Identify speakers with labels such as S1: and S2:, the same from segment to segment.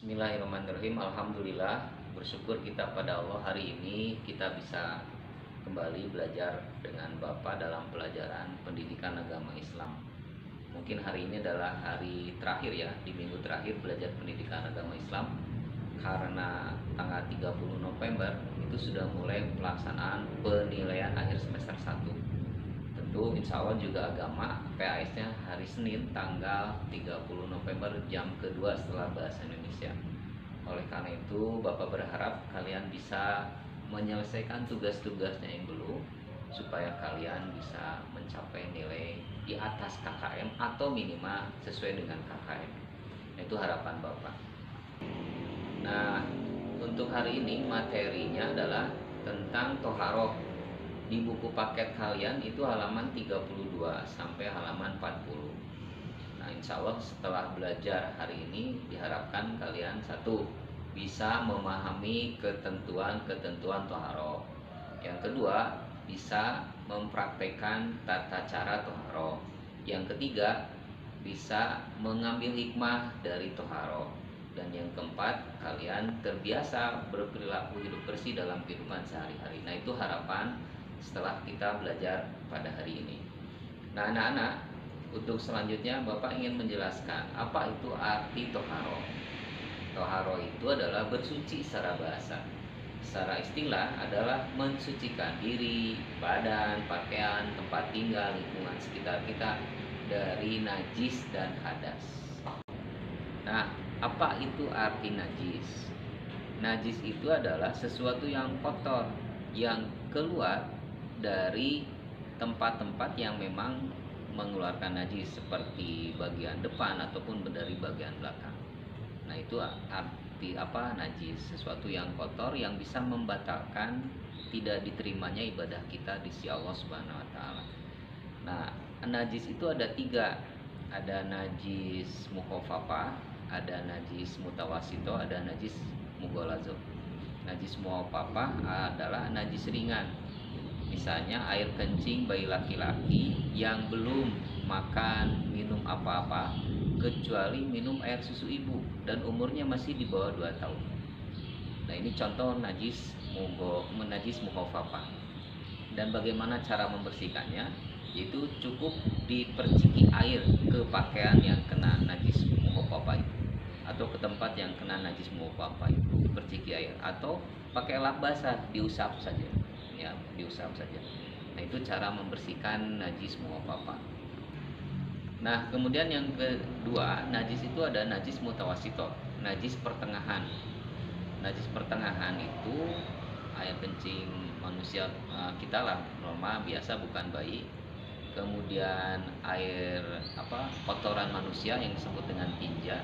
S1: Bismillahirrahmanirrahim. Alhamdulillah, bersyukur kita pada Allah, hari ini kita bisa kembali belajar dengan Bapak dalam pelajaran pendidikan agama Islam. Mungkin hari ini adalah hari terakhir ya, di minggu terakhir belajar pendidikan agama Islam. Karena tanggal 30 November itu sudah mulai pelaksanaan penilaian akhir semester 1. Tentu insya Allah juga agama PAS-nya hari Senin tanggal 30 November jam kedua setelah bahasa Indonesia. Oleh karena itu Bapak berharap kalian bisa menyelesaikan tugas-tugasnya yang dulu, supaya kalian bisa mencapai nilai di atas KKM atau minimal sesuai dengan KKM. Itu harapan Bapak. Nah, untuk hari ini materinya adalah tentang toharoh. Di buku paket kalian itu halaman 32 sampai halaman 40. Nah, insya Allah setelah belajar hari ini diharapkan kalian satu, bisa memahami ketentuan-ketentuan toharoh. Yang kedua, bisa mempraktekkan tata cara toharoh. Yang ketiga, bisa mengambil hikmah dari toharoh. Dan yang keempat, kalian terbiasa berperilaku hidup bersih dalam kehidupan sehari-hari. Nah, itu harapan setelah kita belajar pada hari ini. Nah, anak-anak, untuk selanjutnya Bapak ingin menjelaskan apa itu arti toharoh. Toharoh itu adalah bersuci secara bahasa. Secara istilah adalah mensucikan diri, badan, pakaian, tempat tinggal, lingkungan sekitar kita dari najis dan hadas. Nah, apa itu arti najis? Najis itu adalah sesuatu yang kotor, yang keluar dari tempat-tempat yang memang mengeluarkan najis, seperti bagian depan ataupun dari bagian belakang. Nah, itu arti apa najis? Sesuatu yang kotor yang bisa membatalkan tidak diterimanya ibadah kita di sisi Allah Subhanahu wa taala. Nah, najis itu ada tiga. Ada najis mukhafafah, ada najis mutawasito, ada najis mughalazo. Najis mukhafafah adalah najis ringan. Misalnya air kencing bayi laki-laki yang belum makan, minum apa-apa kecuali minum air susu ibu dan umurnya masih di bawah 2 tahun. Nah, ini contoh najis mukhafafah. Dan bagaimana cara membersihkannya? Yaitu cukup diperciki air ke pakaian yang kena najis mukhafafah itu, atau ke tempat yang kena najis mukhafafah itu diperciki air, atau pakai lap basah, diusap saja. Ya, diusap saja. Nah, itu cara membersihkan najis mukhafafah. Nah, kemudian yang kedua, najis itu ada najis mutawasito, najis pertengahan. Najis pertengahan itu air kencing manusia kita lah, normal biasa, bukan bayi. Kemudian air kotoran manusia yang disebut dengan tinja,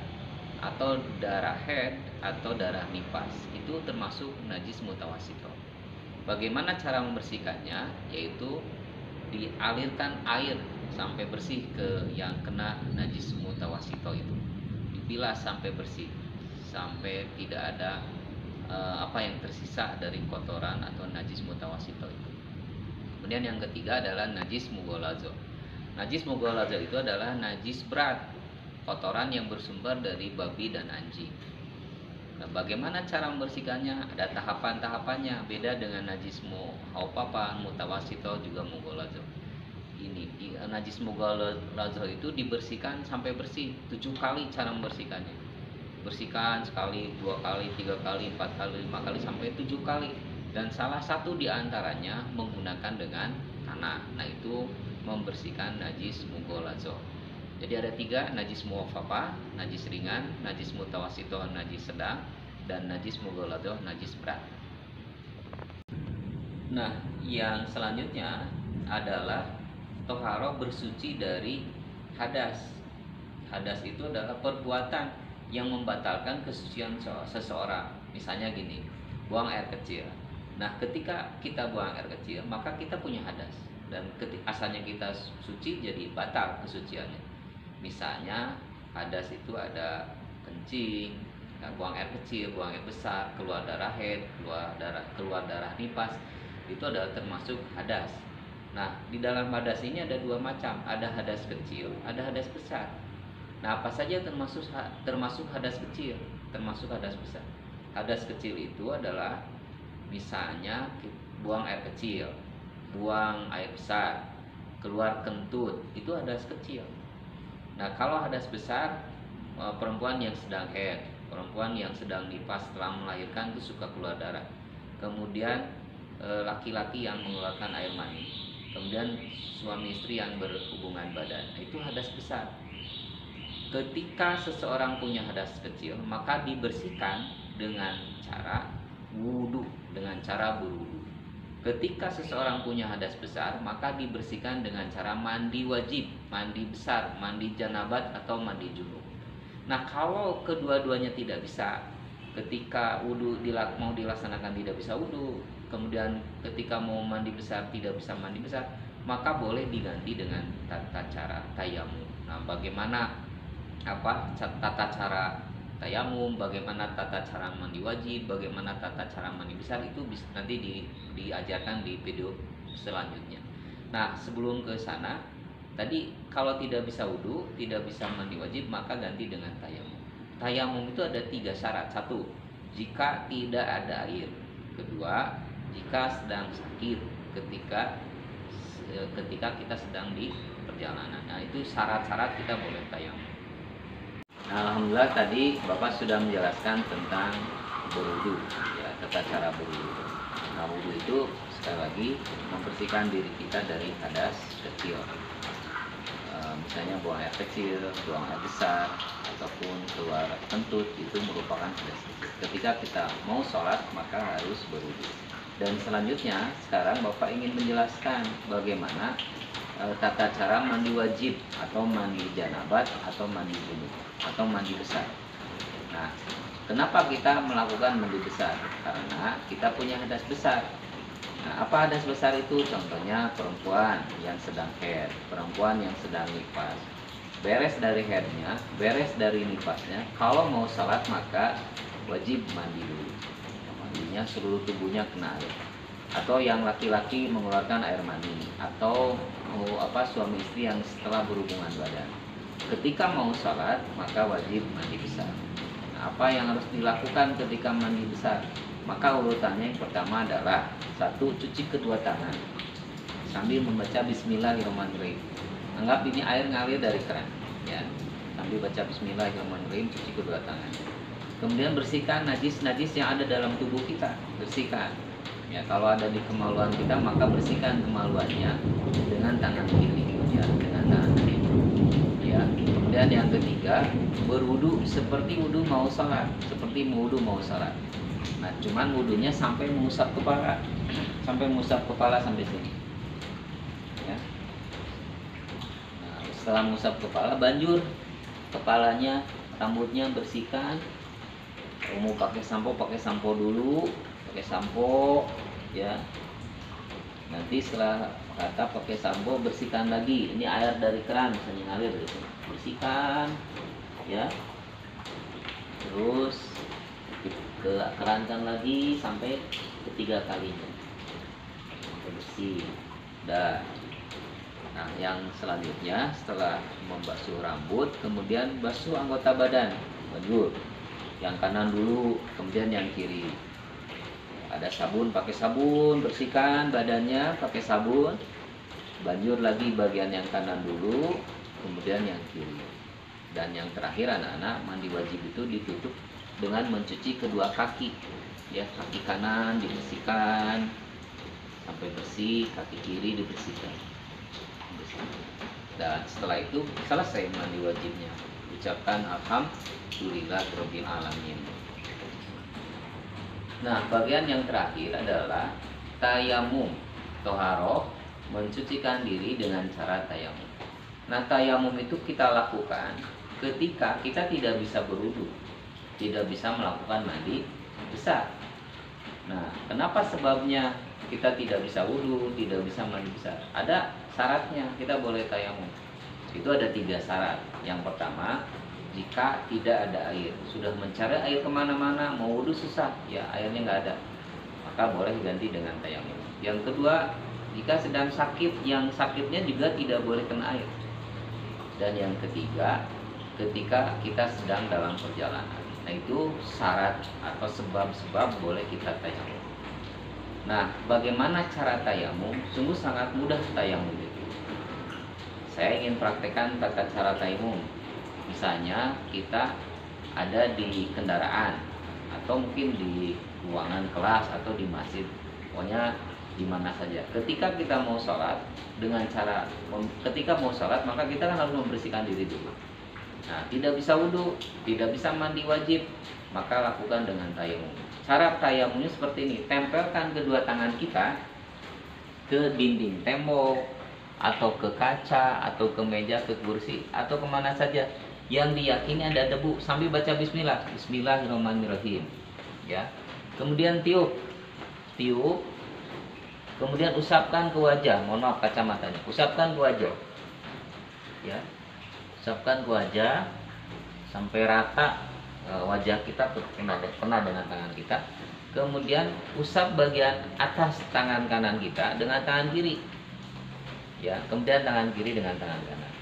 S1: atau darah head atau darah nifas, itu termasuk najis mutawasito. Bagaimana cara membersihkannya? Yaitu dialirkan air sampai bersih ke yang kena najis mutawasito itu, dibilas sampai bersih, sampai tidak ada apa yang tersisa dari kotoran atau najis mutawasito itu. Kemudian yang ketiga adalah najis mughalazo. Najis mughalazo itu adalah najis berat, kotoran yang bersumber dari babi dan anjing. Nah, bagaimana cara membersihkannya? Ada tahapan-tahapannya, beda dengan najis mukhafafah, mutawasito, juga mughalazo. Ini najis mughalazo itu dibersihkan sampai bersih 7 kali cara membersihkannya. Bersihkan sekali, 2 kali, 3 kali, 4 kali, 5 kali, sampai 7 kali. Dan salah satu diantaranya menggunakan dengan tanah. Nah, itu membersihkan najis mughalazo. Jadi ada 3, najis mukhafafah, najis ringan, najis mutawasito, najis sedang, dan najis mughalazo, najis berat. Nah, yang selanjutnya adalah toharoh bersuci dari hadas. Hadas itu adalah perbuatan yang membatalkan kesucian seseorang. Misalnya gini, buang air kecil. Nah, ketika kita buang air kecil, maka kita punya hadas. Dan asalnya kita suci, jadi batal kesuciannya. Misalnya hadas itu ada kencing, buang air kecil, buang air besar, keluar darah head, keluar darah nifas, itu adalah termasuk hadas. Nah, di dalam hadas ini ada 2 macam, ada hadas kecil, ada hadas besar. Nah, apa saja termasuk hadas kecil? termasuk hadas besar. Hadas kecil itu adalah misalnya buang air kecil, buang air besar, keluar kentut, itu hadas kecil. Nah, kalau hadas besar, perempuan yang sedang haid, perempuan yang sedang nifas setelah melahirkan itu suka keluar darah. Kemudian laki-laki yang mengeluarkan air mani, kemudian suami istri yang berhubungan badan, itu hadas besar. Ketika seseorang punya hadas kecil, maka dibersihkan dengan cara wudhu, dengan cara berwudhu. Ketika seseorang punya hadas besar, maka dibersihkan dengan cara mandi wajib, mandi besar, mandi janabat atau mandi junub. Nah, kalau kedua-duanya tidak bisa, ketika wudhu mau dilaksanakan tidak bisa wudhu, kemudian ketika mau mandi besar tidak bisa mandi besar, maka boleh diganti dengan tata cara tayamum. Nah, bagaimana tata cara tayamum, bagaimana tata cara mandi wajib, bagaimana tata cara mandi besar, itu nanti diajarkan di video selanjutnya. Nah, sebelum ke sana, tadi kalau tidak bisa wudhu, tidak bisa mandi wajib, maka ganti dengan tayamum. Tayamum itu ada 3 syarat. 1, jika tidak ada air. 2, jika sedang sakit ketika kita sedang di perjalanan. Nah, itu syarat-syarat kita boleh tayamum. Nah, alhamdulillah tadi Bapak sudah menjelaskan tentang berwudu, ya, tata cara berwudu. Nah, wudu itu sekali lagi membersihkan diri kita dari hadas kecil. Misalnya buang air kecil, buang air besar, ataupun keluar kentut, itu merupakan hadas kecil. Ketika kita mau sholat, maka harus berwudu. Dan selanjutnya, sekarang Bapak ingin menjelaskan bagaimana tata cara mandi wajib atau mandi janabat atau mandi junub atau mandi besar. Nah, kenapa kita melakukan mandi besar? Karena kita punya hadas besar. Nah, apa hadas besar itu? Contohnya perempuan yang sedang haid, perempuan yang sedang nifas. Beres dari haidnya, beres dari nifasnya, kalau mau salat maka wajib mandi dulu. Mandinya seluruh tubuhnya kena air. Atau yang laki-laki mengeluarkan air mani, atau suami istri yang setelah berhubungan badan. Ketika mau salat maka wajib mandi besar. Nah, apa yang harus dilakukan ketika mandi besar? Maka urutannya yang pertama adalah 1, cuci kedua tangan sambil membaca Bismillahirrahmanirrahim. Anggap ini air ngalir dari keran, ya. Sambil baca Bismillahirrahmanirrahim, cuci kedua tangan. Kemudian bersihkan najis-najis yang ada dalam tubuh kita, bersihkan. Ya, kalau ada di kemaluan kita, maka bersihkan kemaluannya dengan tangan kiri, ya, dengan tangan kiri. Ya. Kemudian yang ketiga, berwudu seperti wudu mau salat, seperti wudu mau salat. Nah, cuman wudunya sampai mengusap kepala, sampai sini. Ya. Nah, setelah mengusap kepala, banjur kepalanya, rambutnya bersihkan. Kalau mau pakai sampo dulu. Pakai sampo, ya. Nanti setelah pakai sampo, bersihkan lagi. Ini air dari keran misalnya ngalir gitu. Bersihkan, ya. Terus kerankan lagi sampai ketiga kalinya sampai bersih. Dan nah, yang selanjutnya setelah membasuh rambut, kemudian basuh anggota badan. Banjur yang kanan dulu, kemudian yang kiri. Ada sabun, pakai sabun, bersihkan badannya pakai sabun. Banjur lagi bagian yang kanan dulu, kemudian yang kiri. Dan yang terakhir anak-anak, mandi wajib itu ditutup dengan mencuci kedua kaki. Ya, kaki kanan dibersihkan sampai bersih, kaki kiri dibersihkan. Dan setelah itu selesai mandi wajibnya. Ucapkan alhamdulillahirabbil alamin. Nah, bagian yang terakhir adalah tayamum, toharoh, mencucikan diri dengan cara tayamum. Nah, tayamum itu kita lakukan ketika kita tidak bisa berwudu, tidak bisa melakukan mandi besar. Nah, kenapa sebabnya kita tidak bisa wudu, tidak bisa mandi besar? Ada syaratnya kita boleh tayamum. Itu ada 3 syarat. Yang pertama, jika tidak ada air, sudah mencari air kemana-mana, mau wudhu susah, ya airnya nggak ada, maka boleh ganti dengan tayamum. Yang kedua, jika sedang sakit, yang sakitnya juga tidak boleh kena air. Dan yang ketiga, ketika kita sedang dalam perjalanan, Nah, itu syarat atau sebab-sebab boleh kita tayamum. Nah, bagaimana cara tayamum? Sungguh sangat mudah tayamum itu. Saya ingin praktekkan tata cara tayamum. Misalnya kita ada di kendaraan atau mungkin di ruangan kelas atau di masjid, pokoknya di mana saja. Ketika kita mau sholat, ketika mau sholat maka kita kan harus membersihkan diri dulu. Nah, tidak bisa wudhu, tidak bisa mandi wajib, maka lakukan dengan tayamum. Cara tayamumnya seperti ini: tempelkan kedua tangan kita ke dinding tembok atau ke kaca atau ke meja, ke kursi atau kemana saja yang diyakini ada debu, sambil baca bismillah, bismillahirrahmanirrahim, ya. Kemudian tiup, kemudian usapkan ke wajah. Mohon maaf kacamatanya, usapkan ke wajah, ya. Usapkan ke wajah sampai rata wajah kita kena dengan tangan kita. Kemudian usap bagian atas tangan kanan kita dengan tangan kiri, ya. Kemudian tangan kiri dengan tangan kanan.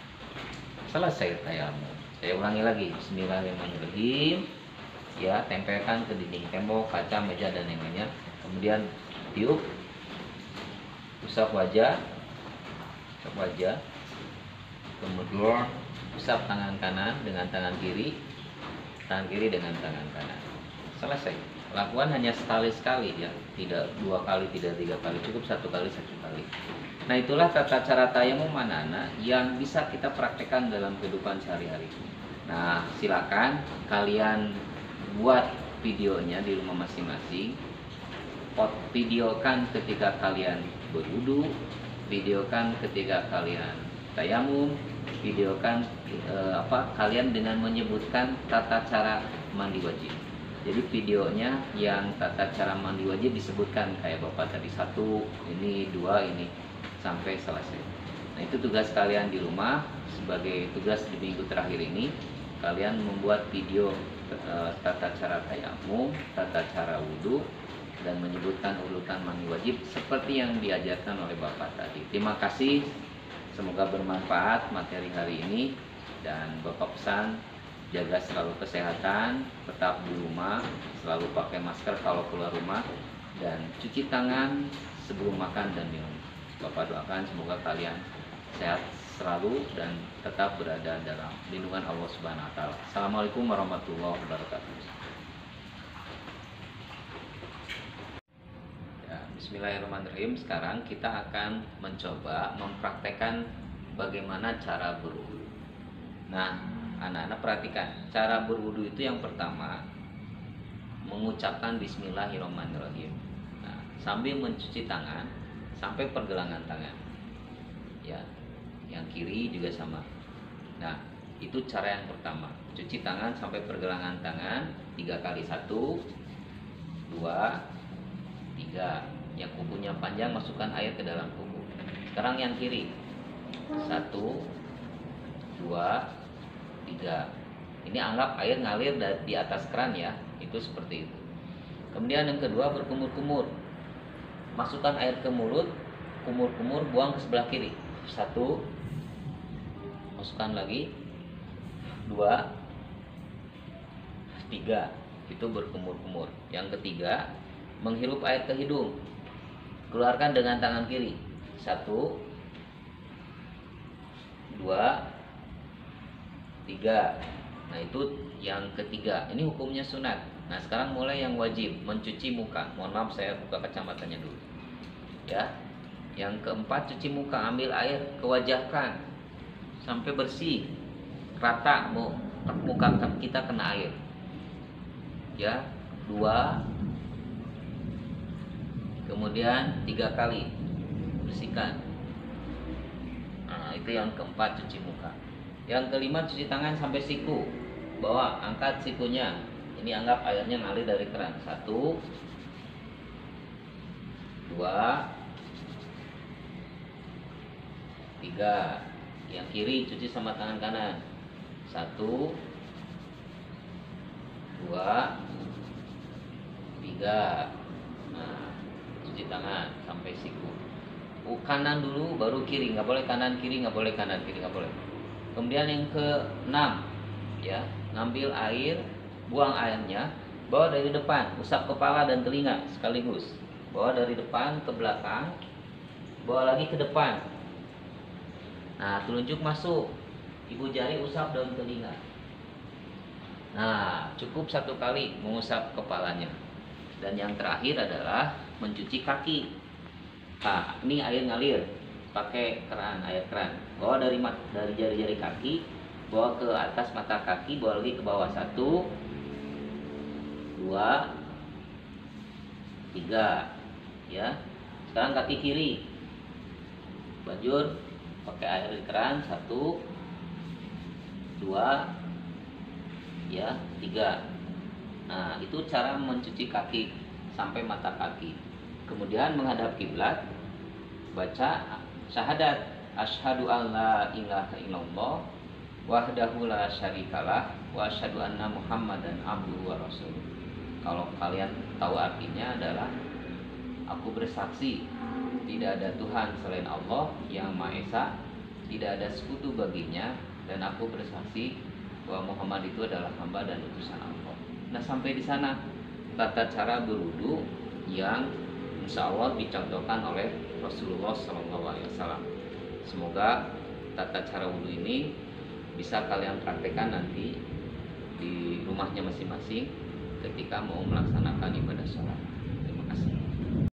S1: Selesai tayamum. Saya ulangi lagi, bismillahirrahmanirrahim, ya. Tempelkan ke dinding tembok, kaca, meja dan yang lainnya. Kemudian tiup, usap wajah, kemudian usap tangan kanan dengan tangan kiri dengan tangan kanan. Selesai. Lakukan hanya sekali ya, tidak 2 kali, tidak 3 kali, cukup 1 kali. Nah, itulah tata cara tayamum anak-anak yang bisa kita praktekkan dalam kehidupan sehari-hari. Nah, silakan kalian buat videonya di rumah masing-masing. Videokan ketika kalian berwudu, videokan ketika kalian tayamum, videokan kalian dengan menyebutkan tata cara mandi wajib. Jadi videonya yang tata cara mandi wajib disebutkan, kayak Bapak tadi 1, ini 2, ini sampai selesai. Nah, itu tugas kalian di rumah. Sebagai tugas di minggu terakhir ini, kalian membuat video tata cara tayamum, tata cara wudhu, dan menyebutkan urutan mandi wajib seperti yang diajarkan oleh Bapak tadi. Terima kasih. Semoga bermanfaat materi hari ini, dan Bapak pesan jaga selalu kesehatan, tetap di rumah, selalu pakai masker kalau keluar rumah, dan cuci tangan sebelum makan dan minum. Bapak doakan semoga kalian sehat selalu dan tetap berada dalam lindungan Allah Subhanahu wa taala. Assalamualaikum warahmatullahi wabarakatuh. Bismillahirrahmanirrahim. Sekarang kita akan mencoba mempraktekkan bagaimana cara berwudu. Nah, anak-anak perhatikan, cara berwudu itu yang pertama mengucapkan bismillahirrahmanirrahim. Nah, sambil mencuci tangan sampai pergelangan tangan. Ya, yang kiri juga sama. Nah, itu cara yang pertama. Cuci tangan sampai pergelangan tangan 3 kali. 1, 2, 3. Yang kukunya panjang, masukkan air ke dalam kuku. Sekarang yang kiri. 1, 2, 3. Ini anggap air ngalir di atas keran ya. Itu seperti itu. Kemudian yang kedua, berkumur-kumur. Masukkan air ke mulut, kumur-kumur, buang ke sebelah kiri. 1, masukkan lagi. 2, 3. Itu berkumur-kumur. Yang ketiga, menghirup air ke hidung. Keluarkan dengan tangan kiri. 1, 2, 3. Nah, itu yang ketiga. Ini hukumnya sunat. Nah, sekarang mulai yang wajib, mencuci muka. Mohon maaf, saya buka kacamatanya dulu, ya. Yang keempat, cuci muka. Ambil air, kewajahkan sampai bersih, rata, muka kita kena air, ya. 2, kemudian 3 kali bersihkan. Nah, itu yang keempat, cuci muka. Yang kelima, cuci tangan sampai siku. Bawa, angkat sikunya. Ini anggap airnya ngalir dari keran. 1, 2, 3. Yang kiri cuci sama tangan kanan. 1, 2, 3. Nah, cuci tangan sampai siku. Kanan dulu baru kiri, nggak boleh kanan kiri, nggak boleh kanan kiri, nggak boleh. Kemudian yang ke-6, ya, ngambil air buang airnya, bawa dari depan, usap kepala dan telinga sekaligus. Bawa dari depan ke belakang, bawa lagi ke depan. Nah, telunjuk masuk, ibu jari usap daun telinga. Nah, cukup 1 kali mengusap kepalanya. Dan yang terakhir adalah mencuci kaki. Nah, ini air ngalir pakai keran, air keran. Bawa dari jari-jari kaki, bawa ke atas mata kaki, bawa lagi ke bawah. 1, 2, 3. Ya. Sekarang kaki kiri. Bajur pakai air keran. 1, 2, ya, 3. Nah, itu cara mencuci kaki sampai mata kaki. Kemudian menghadap kiblat, baca syahadat, asyhadu alla ilaha illallah wahdahu la syarikalah wa asyhadu anna muhammadan abduhu wa rasuluh. Kalau kalian tahu artinya adalah aku bersaksi tidak ada Tuhan selain Allah yang Maha Esa, tidak ada sekutu baginya, dan aku bersaksi bahwa Muhammad itu adalah hamba dan utusan Allah. Nah, sampai di sana tata cara berwudu yang insya Allah dicontohkan oleh Rasulullah SAW. Semoga tata cara wudu ini bisa kalian praktekkan nanti di rumahnya masing-masing ketika mau melaksanakan ibadah sholat.